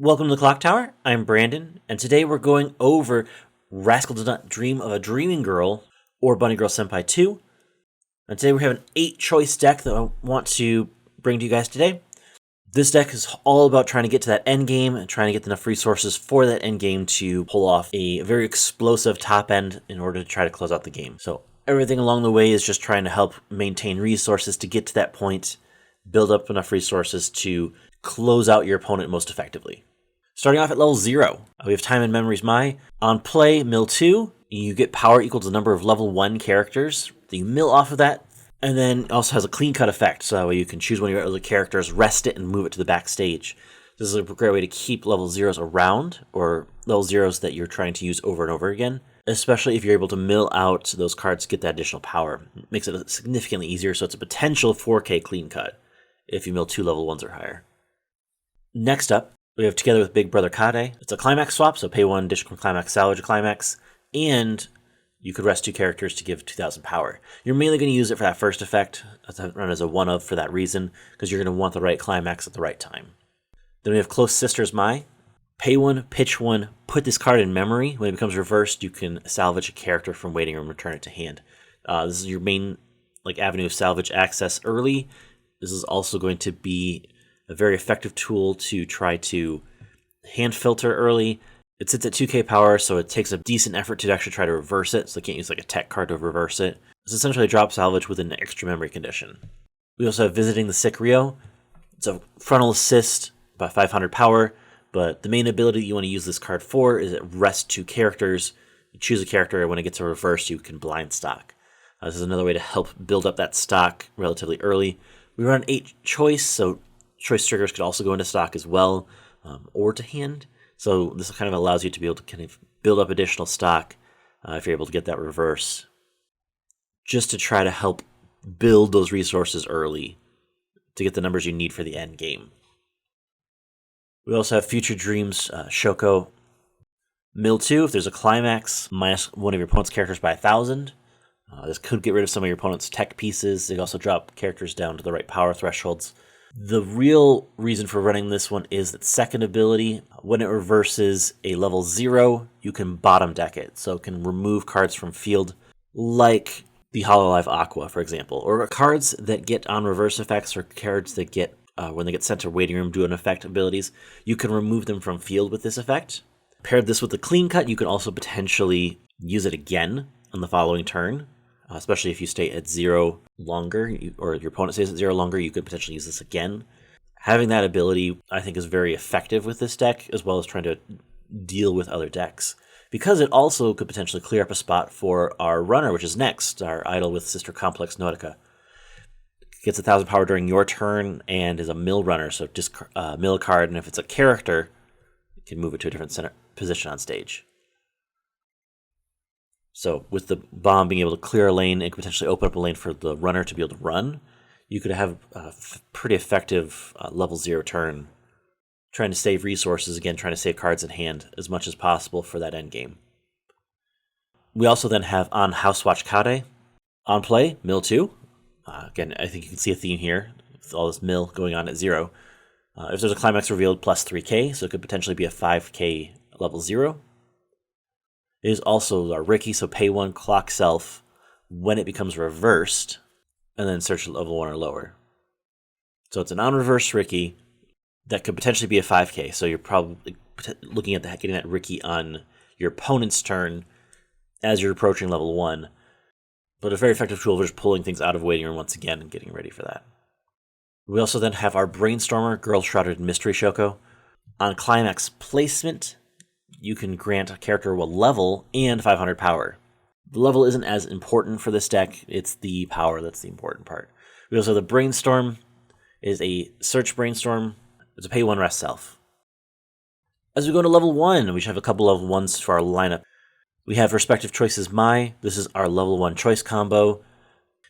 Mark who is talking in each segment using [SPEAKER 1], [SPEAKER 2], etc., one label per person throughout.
[SPEAKER 1] Welcome to the Clock Tower. I'm Brandon, and today we're going over Rascal Does Not Dream of a Dreaming Girl or Bunny Girl Senpai 2. And today we have an 8-choice deck that I want to bring to you guys today. This deck is all about trying to get to that end game and trying to get enough resources for that end game to pull off a very explosive top end in order to try to close out the game. So everything along the way is just trying to help maintain resources to get to that point, build up enough resources to close out your opponent most effectively. Starting off at level 0, we have Time and Memories Mai. On play, mill 2, you get power equal to the number of level 1 characters. You mill off of that, and then it also has a clean cut effect, so that way you can choose one of your other characters, rest it, and move it to the backstage. This is a great way to keep level 0s around, or level 0s that you're trying to use over and over again, especially if you're able to mill out those cards to get that additional power. It makes it significantly easier, so it's a potential 4K clean cut if you mill 2 level 1s or higher. Next up, we have Together with Big Brother Kade. It's a climax swap, so pay 1 additional climax, salvage a climax, and you could rest 2 characters to give 2,000 power. You're mainly going to use it for that first effect, run as a 1-of for that reason, because you're going to want the right climax at the right time. Then we have Close Sisters Mai. Pay 1, pitch 1, put this card in memory. When it becomes reversed, you can salvage a character from waiting room and return it to hand. This is your main avenue of salvage access early. This is also going to be a very effective tool to try to hand filter early. It sits at 2k power, so it takes a decent effort to actually try to reverse it, so you can't use a tech card to reverse it. It's essentially a drop salvage with an extra memory condition. We also have Visiting the Sick Rio. It's a frontal assist, about 500 power, but the main ability that you want to use this card for is it rests 2 characters. You choose a character, and when it gets a reverse, you can blind stock. This is another way to help build up that stock relatively early. We run 8 choice, so choice triggers could also go into stock as well, or to hand. So this kind of allows you to be able to kind of build up additional stock if you're able to get that reverse, just to try to help build those resources early to get the numbers you need for the end game. We also have Future Dreams Shoko. Mill 2, if there's a climax, minus one of your opponent's characters by 1,000. This could get rid of some of your opponent's tech pieces. They also drop characters down to the right power thresholds. The real reason for running this one is that second ability, when it reverses a level 0, you can bottom deck it. So it can remove cards from field, like the Hololive Aqua, for example. Or cards that get on reverse effects, or cards that get, when they get sent to waiting room, do an effect abilities. You can remove them from field with this effect. Paired this with the clean cut, you can also potentially use it again on the following turn. Especially if you stay at 0 longer, or your opponent stays at 0 longer, you could potentially use this again. Having that ability, I think, is very effective with this deck, as well as trying to deal with other decks. Because it also could potentially clear up a spot for our runner, which is next, our idol with Sister Complex Nautica. Gets 1,000 power during your turn, and is a mill runner, so just mill a card, and if it's a character, you can move it to a different center position on stage. So with the bomb being able to clear a lane, it could potentially open up a lane for the runner to be able to run. You could have a pretty effective level 0 turn, trying to save resources, again, trying to save cards in hand as much as possible for that end game. We also then have on House Watch Kade. On play, mill 2. Again, I think you can see a theme here, with all this mill going on at 0. If there's a climax revealed, plus 3k, so it could potentially be a 5k level 0. It is also our Ricky, so pay 1, clock self when it becomes reversed, and then search level 1 or lower. So it's an on-reverse Ricky that could potentially be a 5k, so you're probably looking at getting that Ricky on your opponent's turn as you're approaching level 1. But a very effective tool for just pulling things out of waiting room once again and getting ready for that. We also then have our Brainstormer, Girl Shrouded in Mystery Shoko. On climax placement, you can grant a character a level and 500 power. The level isn't as important for this deck, it's the power that's the important part. We also have the Brainstorm. It is a search Brainstorm. It's a pay 1 rest self. As we go to level 1, we should have a couple level 1s for our lineup. We have Respective Choices Mai. This is our level 1 choice combo.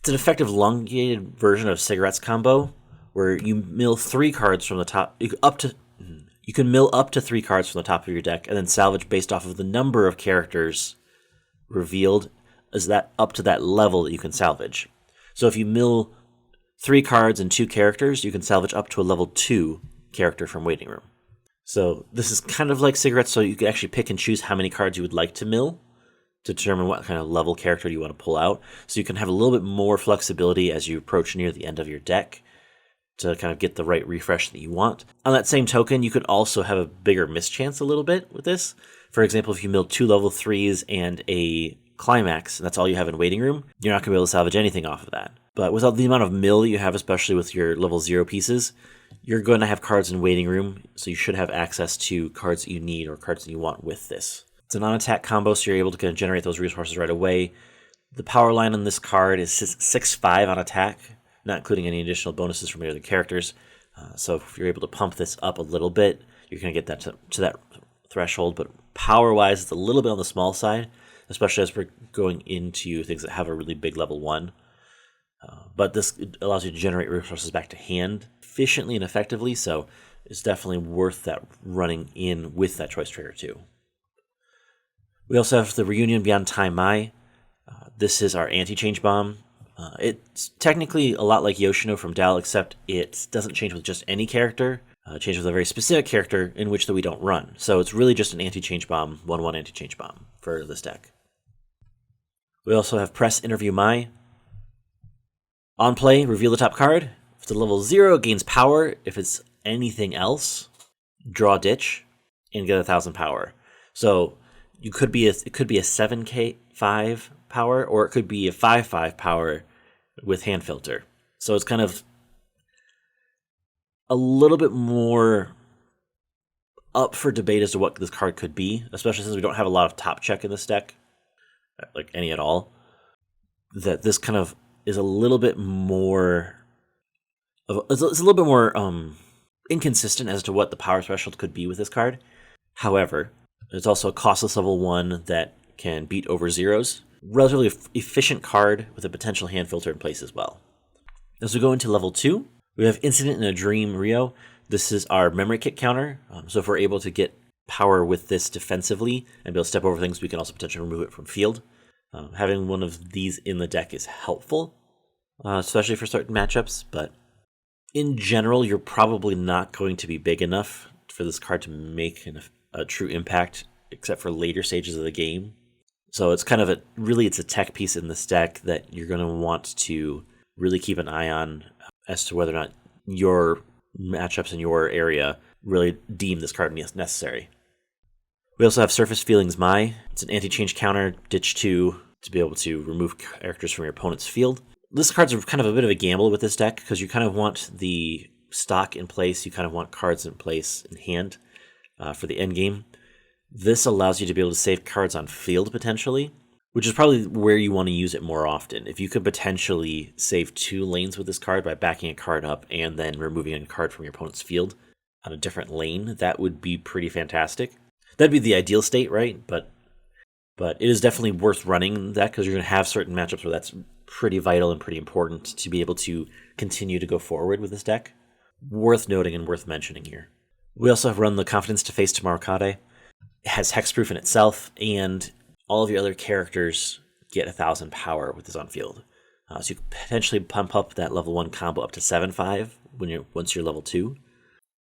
[SPEAKER 1] It's an effective elongated version of Cigarettes combo, where you mill 3 cards from the top, you can mill up to 3 cards from the top of your deck, and then salvage based off of the number of characters revealed is that up to that level that you can salvage. So if you mill 3 cards and 2 characters, you can salvage up to a level 2 character from waiting room. So this is kind of like cigarettes, so you can actually pick and choose how many cards you would like to mill to determine what kind of level character you want to pull out. So you can have a little bit more flexibility as you approach near the end of your deck to kind of get the right refresh that you want. On that same token, you could also have a bigger mischance a little bit with this. For example, if you mill 2 level 3s and a climax, and that's all you have in waiting room, you're not going to be able to salvage anything off of that. But without the amount of mill that you have, especially with your level 0 pieces, you're going to have cards in waiting room, so you should have access to cards that you need or cards that you want with this. It's a non-attack combo, so you're able to kind of generate those resources right away. The power line on this card is 6/5 on attack, not including any additional bonuses from any other characters. So if you're able to pump this up a little bit, you're going to get that to that threshold. But power-wise, it's a little bit on the small side, especially as we're going into things that have a really big level 1. But this allows you to generate resources back to hand efficiently and effectively, so it's definitely worth that running in with that choice trigger too. We also have the Reunion Beyond Time Mai. This is our anti-change bomb. It's technically a lot like Yoshino from Dal, except it doesn't change with just any character. It changes with a very specific character in which that we don't run. So it's really just an anti-change bomb, 1/1 anti-change bomb for this deck. We also have Press Interview Mai. On play, reveal the top card. If it's a level 0, it gains power. If it's anything else, draw Ditch and get 1,000 power. So it could be a 7k5 power, or it could be a 5/5 power with Hand Filter. So it's kind of a little bit more up for debate as to what this card could be, especially since we don't have a lot of top check in this deck, like any at all. That this kind of is a little bit more inconsistent as to what the power threshold could be with this card. However, it's also a costless level 1 that can beat over zeros. Relatively efficient card with a potential hand filter in place as well. As we go into level 2, we have Incident in a Dream Rio. This is our memory kit counter. So if we're able to get power with this defensively and be able to step over things, we can also potentially remove it from field. Having one of these in the deck is helpful, especially for certain matchups, but in general, you're probably not going to be big enough for this card to make a true impact, except for later stages of the game. So it's kind of it's a tech piece in this deck that you're going to want to really keep an eye on as to whether or not your matchups in your area really deem this card necessary. We also have Surface Feelings Mai. It's an anti-change counter, ditch 2, to be able to remove characters from your opponent's field. This card's kind of a bit of a gamble with this deck, because you kind of want the stock in place, you kind of want cards in place in hand for the end game. This allows you to be able to save cards on field potentially, which is probably where you want to use it more often. If you could potentially save 2 lanes with this card by backing a card up and then removing a card from your opponent's field on a different lane, that would be pretty fantastic. That'd be the ideal state, right? But it is definitely worth running that, because you're going to have certain matchups where that's pretty vital and pretty important to be able to continue to go forward with this deck. Worth noting and worth mentioning here. We also have run the Confidence to Face Tomorrow Kade. It has hexproof in itself, and all of your other characters get 1,000 power with this on field. So you can potentially pump up that level 1 combo up to 7/5 once you're level 2.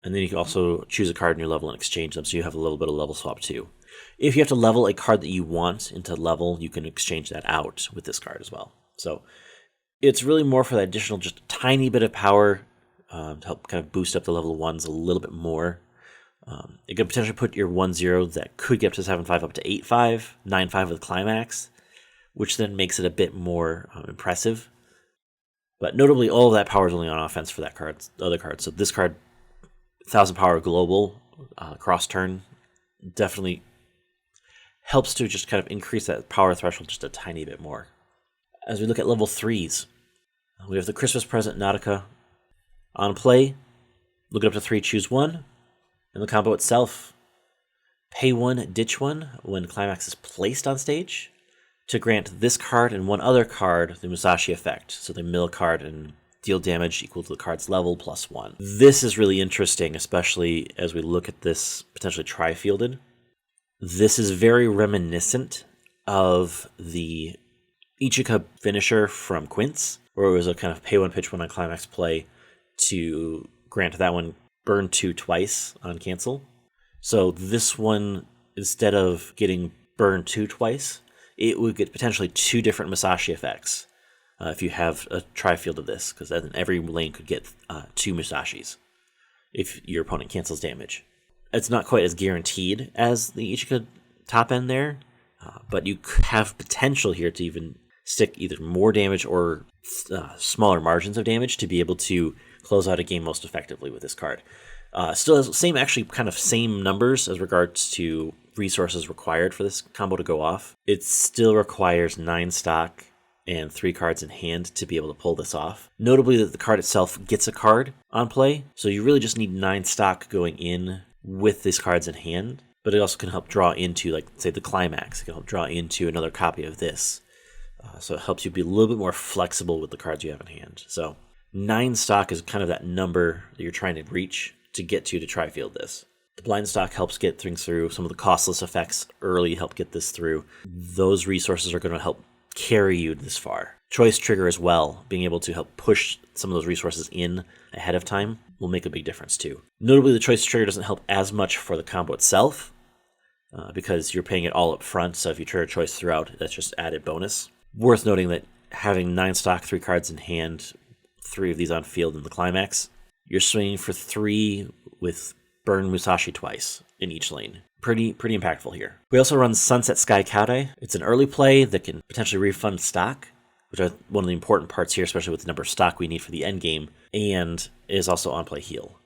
[SPEAKER 1] And then you can also choose a card in your level and exchange them, so you have a little bit of level swap too. If you have to level a card that you want into level, you can exchange that out with this card as well. So it's really more for that additional, just a tiny bit of power to help kind of boost up the level 1s a little bit more. It could potentially put your 1/0 that could get up to 7/5 up to 8/5, 9/5 with Climax, which then makes it a bit more impressive. But notably, all of that power is only on offense for that card, the other card. So this card, 1,000 power global cross turn, definitely helps to just kind of increase that power threshold just a tiny bit more. As we look at level 3s, we have the Christmas Present Nautica. On play, look it up to 3, choose 1. In the combo itself, pay 1, ditch 1 when Climax is placed on stage to grant this card and one other card the Musashi effect. So they mill a card and deal damage equal to the card's level plus 1. This is really interesting, especially as we look at this potentially tri-fielded. This is very reminiscent of the Ichika finisher from Quince, where it was a kind of pay 1, pitch 1 on Climax play to grant that one burn 2 twice on cancel. So this one, instead of getting burned 2 twice, it would get potentially 2 different Musashi effects if you have a tri-field of this, because then every lane could get 2 Musashis if your opponent cancels damage. It's not quite as guaranteed as the Ichika top end there, but you have potential here to even stick either more damage or smaller margins of damage to be able to close out a game most effectively with this card. Still has same numbers as regards to resources required for this combo to go off. It still requires 9 stock and 3 cards in hand to be able to pull this off. Notably that the card itself gets a card on play, so you really just need 9 stock going in with these cards in hand, but it also can help draw into, like, say, the climax. It can help draw into another copy of this. So it helps you be a little bit more flexible with the cards you have in hand. So 9 stock is kind of that number that you're trying to reach to get to tri-field this. The blind stock helps get things through. Some of the costless effects early help get this through. Those resources are going to help carry you this far. Choice trigger as well, being able to help push some of those resources in ahead of time will make a big difference too. Notably, the choice trigger doesn't help as much for the combo itself because you're paying it all up front, so if you trigger choice throughout, that's just added bonus. Worth noting that having 9 stock, 3 cards in hand, 3 of these on field in the climax, you're swinging for 3 with burn Musashi twice in each lane. Pretty impactful here. We also run Sunset Sky Kaudai. It's an early play that can potentially refund stock, which are one of the important parts here, especially with the number of stock we need for the end game, and is also on play heal.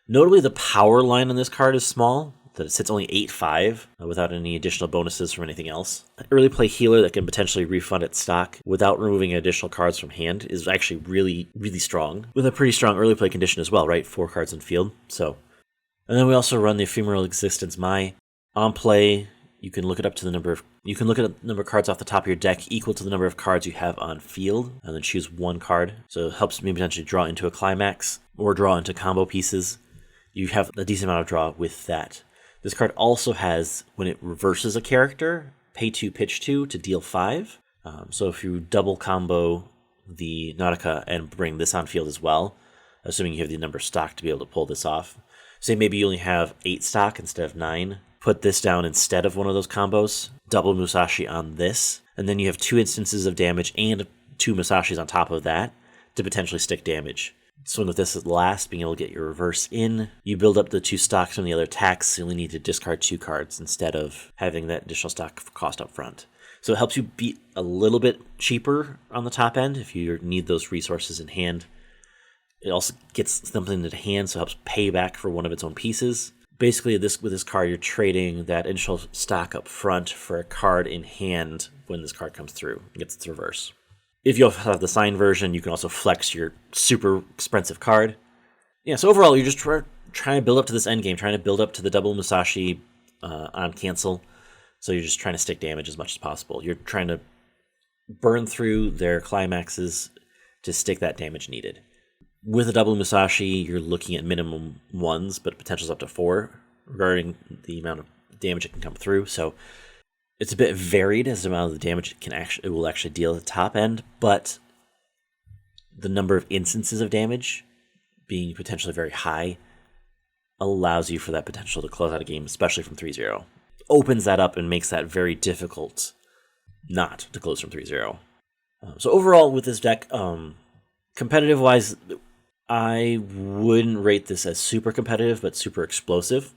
[SPEAKER 1] Notably, the power line on this card is small, that it sits only 8-5 without any additional bonuses from anything else. An early play healer that can potentially refund its stock without removing additional cards from hand is actually really, really strong, with a pretty strong early play condition as well, right? 4 cards in field. And then we also run the Ephemeral Existence Mai. On play, you can look it up to the number of cards off the top of your deck equal to the number of cards you have on field, and then choose 1 card. So it helps me potentially draw into a climax or draw into combo pieces. You have a decent amount of draw with that. This card also has, when it reverses a character, pay 2, pitch 2 to deal 5. So if you double combo the Nautica and bring this on field as well, assuming you have the number of stock to be able to pull this off. Say maybe you only have 8 stock instead of 9. Put this down instead of one of those combos, double Musashi on this, and then you have 2 instances of damage and 2 Musashis on top of that to potentially stick damage. Swing with this at last, being able to get your reverse in. You build up the 2 stocks from the other attacks, so you only need to discard 2 cards instead of having that additional stock cost up front. So it helps you be a little bit cheaper on the top end if you need those resources in hand. It also gets something into hand, so it helps pay back for one of its own pieces. Basically, with this card, you're trading that initial stock up front for a card in hand when this card comes through and gets its reverse. If you have the signed version, you can also flex your super expensive card. Yeah, so overall, you're just trying to build up to this end game, trying to build up to the double Musashi on cancel. So you're just trying to stick damage as much as possible. You're trying to burn through their climaxes to stick that damage needed. With a double Musashi, you're looking at minimum 1s, but potentials up to 4 regarding the amount of damage it can come through. So it's a bit varied as the amount of the damage it will actually deal at the top end, but the number of instances of damage being potentially very high allows you for that potential to close out a game, especially from 3-0. Opens that up and makes that very difficult not to close from 3-0. So overall with this deck, competitive-wise, I wouldn't rate this as super competitive, but super explosive.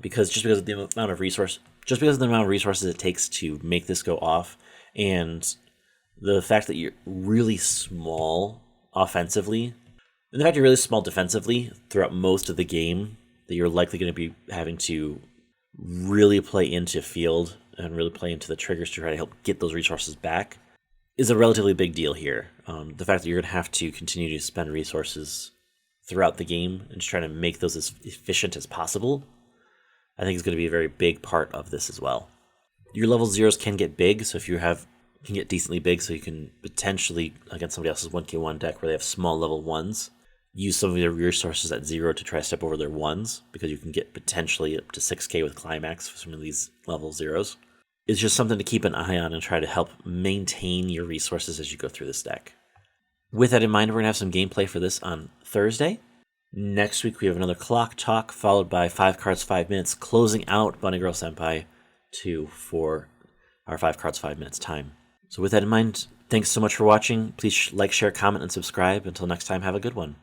[SPEAKER 1] Because of the amount of resources it takes to make this go off, and the fact that you're really small offensively, and the fact you're really small defensively throughout most of the game, that you're likely going to be having to really play into field and really play into the triggers to try to help get those resources back, is a relatively big deal here. The fact that you're going to have to continue to spend resources throughout the game and just trying to make those as efficient as possible, I think is going to be a very big part of this as well. Your level 0s can get big, so if you can get decently big, so you can potentially, against somebody else's 1k1 deck where they have small level 1s, use some of their resources at 0 to try to step over their 1s, because you can get potentially up to 6k with Climax for some of these level 0s. It's just something to keep an eye on and try to help maintain your resources as you go through this deck. With that in mind, we're going to have some gameplay for this on Thursday. Next week we have another clock talk, followed by 5 cards, 5 minutes, closing out Bunny Girl Senpai 2 for our 5 cards, 5 minutes time. So with that in mind, thanks so much for watching. Please like, share, comment, and subscribe. Until next time, have a good one.